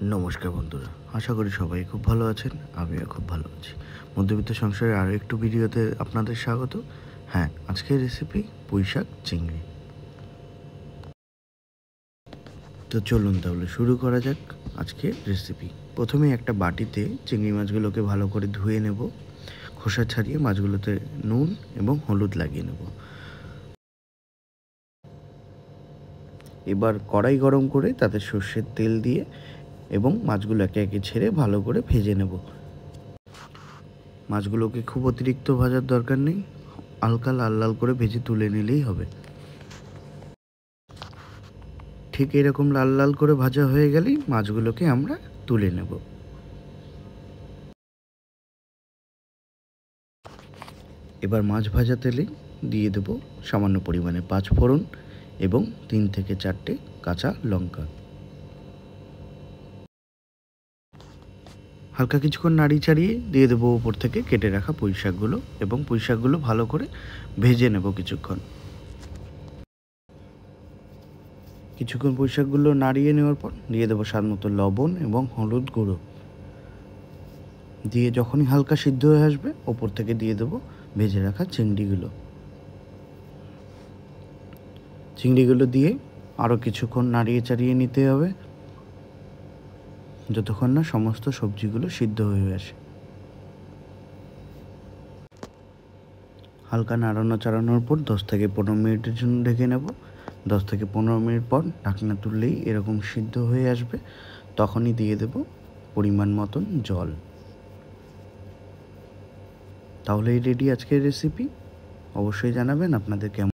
নমস্কার বন্ধুরা, আশা করি সবাই খুব ভালো আছেন। আমিও খুব ভালো আছি। মধ্যবিত্ত সংসারের আরও একটু ভিডিওতে আপনাদের স্বাগত। হ্যাঁ, আজকের রেসিপি পুঁইশাক চিংড়ি। তো চলুন তাহলে শুরু করা যাক আজকের রেসিপি। প্রথমে একটা বাটিতে চিংড়ি মাছগুলোকে ভালো করে ধুয়ে নেব। খোসা ছাড়িয়ে মাছগুলোতে নুন এবং হলুদ লাগিয়ে নেব। এবার কড়াই গরম করে তাতে সর্ষের তেল দিয়ে এবং মাছগুলো একে একে ছেড়ে ভালো করে ভেজে নেব। মাছগুলোকে খুব অতিরিক্ত ভাজার দরকার নেই, হালকা লাল লাল করে ভেজে তুলে নিলেই হবে। ঠিক এরকম লাল লাল করে ভাজা হয়ে গেলেই মাছগুলোকে আমরা তুলে নেব। এবার মাছ ভাজা তেলে দিয়ে দেব সামান্য পরিমাণে 5 ফোড়ন এবং 3 থেকে 4টে কাঁচা লঙ্কা। হালকা কিছুক্ষণ নাড়ি চাড়িয়ে দিয়ে দেবো উপর থেকে কেটে রাখা পুঁইশাকগুলো এবং পুঁইশাকগুলো ভালো করে ভেজে নেব কিছুক্ষণ। পুঁইশাকগুলো নাড়িয়ে নেওয়ার পর দিয়ে দেবো স্বাদ মতো লবণ এবং হলুদ গুঁড়ো দিয়ে যখনই হালকা সিদ্ধ হয়ে আসবে ওপর থেকে দিয়ে দেবো ভেজে রাখা চিংড়িগুলো দিয়ে আরও কিছুক্ষণ নাড়িয়ে চাড়িয়ে নিতে হবে যতক্ষণ না সমস্ত সবজিগুলো সিদ্ধ হয়ে আসে। হালকা নাড়ানো চাড়ানোর পর 10 থেকে 15 মিনিটের জন্য ঢেকে নেব। 10 থেকে 15 মিনিট পর ঢাকনা তুললেই এরকম সিদ্ধ হয়ে আসবে। তখনই দিয়ে দেব পরিমাণ মতন জল। তাহলেই রেডি আজকের রেসিপি। অবশ্যই জানাবেন আপনাদের কেমন